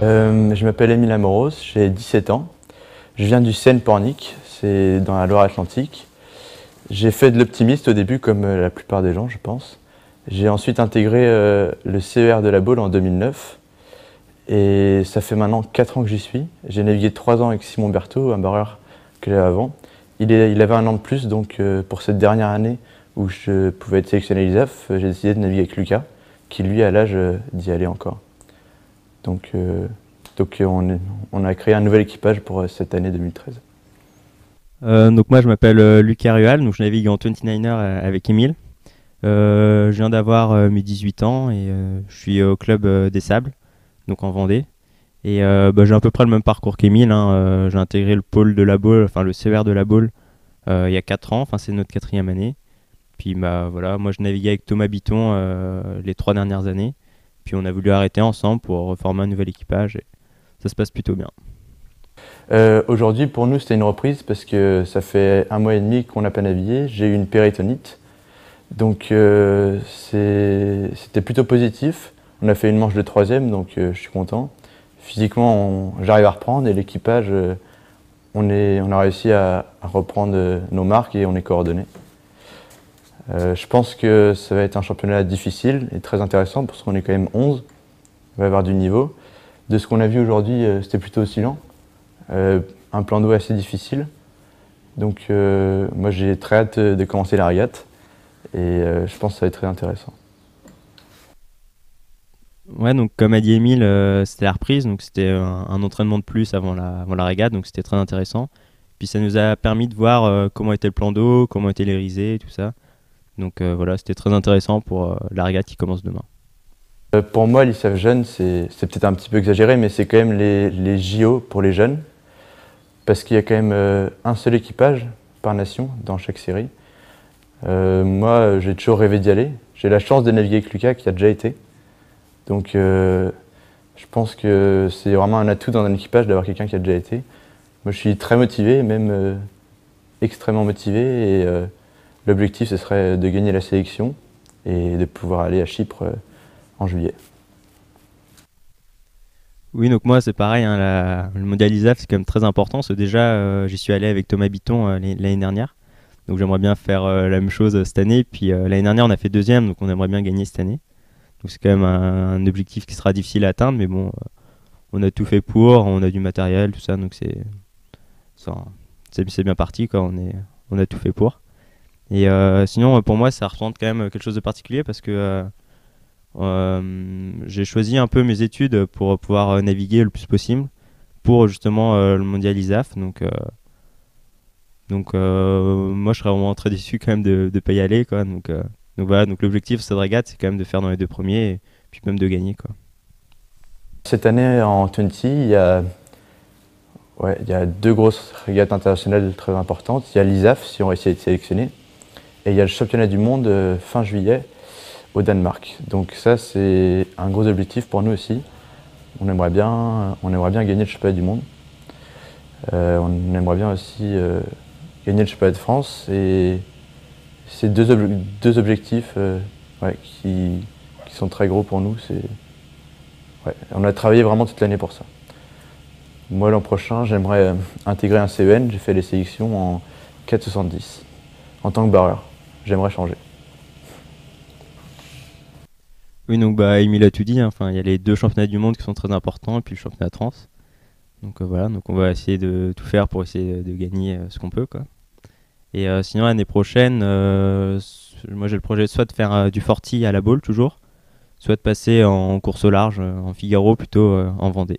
Je m'appelle Émile Amoros, j'ai 17 ans. Je viens du Seine-Pornic, c'est dans la Loire-Atlantique. J'ai fait de l'optimiste au début, comme la plupart des gens, je pense. J'ai ensuite intégré le CER de la Baule en 2009. Et ça fait maintenant 4 ans que j'y suis. J'ai navigué 3 ans avec Simon Berthaud, un barreur que j'avais avant. Il avait un an de plus, donc pour cette dernière année où je pouvais être sélectionné à l'ISAF, j'ai décidé de naviguer avec Lucas, qui lui a l'âge d'y aller encore. Donc on a créé un nouvel équipage pour cette année 2013. Donc moi je m'appelle Lucas Rual, donc je navigue en 29er avec Émile. Je viens d'avoir mes 18 ans et je suis au club des Sables, donc en Vendée. Et j'ai à peu près le même parcours qu'Émile, hein. J'ai intégré le pôle de la Baule, enfin le CER de la Baule il y a 4 ans, enfin c'est notre 4e année. Puis voilà, moi je naviguais avec Thomas Biton les 3 dernières années. Puis on a voulu arrêter ensemble pour reformer un nouvel équipage et ça se passe plutôt bien. Aujourd'hui, pour nous, c'était une reprise parce que ça fait 1 mois et demi qu'on n'a pas navigué. J'ai eu une péritonite. Donc c'était plutôt positif. On a fait une manche de 3e, donc je suis content. Physiquement, j'arrive à reprendre et l'équipage, on a réussi à reprendre nos marques et on est coordonnés. Je pense que ça va être un championnat difficile et très intéressant parce qu'on est quand même 11. On va avoir du niveau. De ce qu'on a vu aujourd'hui, c'était plutôt oscillant. Un plan d'eau assez difficile. Donc moi j'ai très hâte de commencer la régate et je pense que ça va être très intéressant. Ouais, donc comme a dit Émile, c'était la reprise, donc c'était un entraînement de plus avant la régate, donc c'était très intéressant. Puis ça nous a permis de voir comment était le plan d'eau, comment étaient les risées, tout ça. Donc voilà, c'était très intéressant pour la régate qui commence demain. Pour moi, l'ISAF jeune, c'est peut-être un petit peu exagéré, mais c'est quand même les JO pour les jeunes. Parce qu'il y a quand même un seul équipage par nation dans chaque série. Moi, j'ai toujours rêvé d'y aller. J'ai la chance de naviguer avec Lucas qui a déjà été. Donc je pense que c'est vraiment un atout dans un équipage d'avoir quelqu'un qui a déjà été. Moi, je suis très motivé, même extrêmement motivé. Et l'objectif, ce serait de gagner la sélection et de pouvoir aller à Chypre en juillet. Oui, donc moi c'est pareil, hein, le mondial ISAF c'est quand même très important, parce que déjà j'y suis allé avec Thomas Biton l'année dernière. Donc j'aimerais bien faire la même chose cette année. Puis l'année dernière on a fait 2e, donc on aimerait bien gagner cette année. Donc c'est quand même un objectif qui sera difficile à atteindre, mais bon, on a tout fait pour, on a du matériel, tout ça, donc c'est bien parti, quoi. On a tout fait pour. Et sinon, pour moi, ça représente quand même quelque chose de particulier parce que j'ai choisi un peu mes études pour pouvoir naviguer le plus possible pour justement le mondial ISAF. Donc moi, je serais vraiment très déçu quand même de ne pas y aller, quoi. Donc voilà, donc l'objectif de cette régate, c'est quand même de faire dans les 2 premiers et puis même de gagner, quoi. Cette année en 20, il y a 2 grosses régates internationales très importantes. Il y a l'ISAF, si on réussit à être sélectionné, et il y a le championnat du monde fin juillet au Danemark. Donc ça, c'est un gros objectif pour nous aussi. On aimerait bien gagner le championnat du monde. On aimerait bien aussi gagner le championnat de France. Et c'est deux objectifs qui sont très gros pour nous. On a travaillé vraiment toute l'année pour ça. Moi, l'an prochain, j'aimerais intégrer un CEN. J'ai fait les sélections en 4,70 en tant que barreur. J'aimerais changer. Oui, donc Émile a tout dit, hein. Enfin, il y a les 2 championnats du monde qui sont très importants et puis le championnat de France. Donc voilà, donc on va essayer de tout faire pour essayer de gagner ce qu'on peut, quoi. Et sinon l'année prochaine, moi j'ai le projet soit de faire du Forti à la Baule toujours, soit de passer en course au large, en Figaro plutôt en Vendée.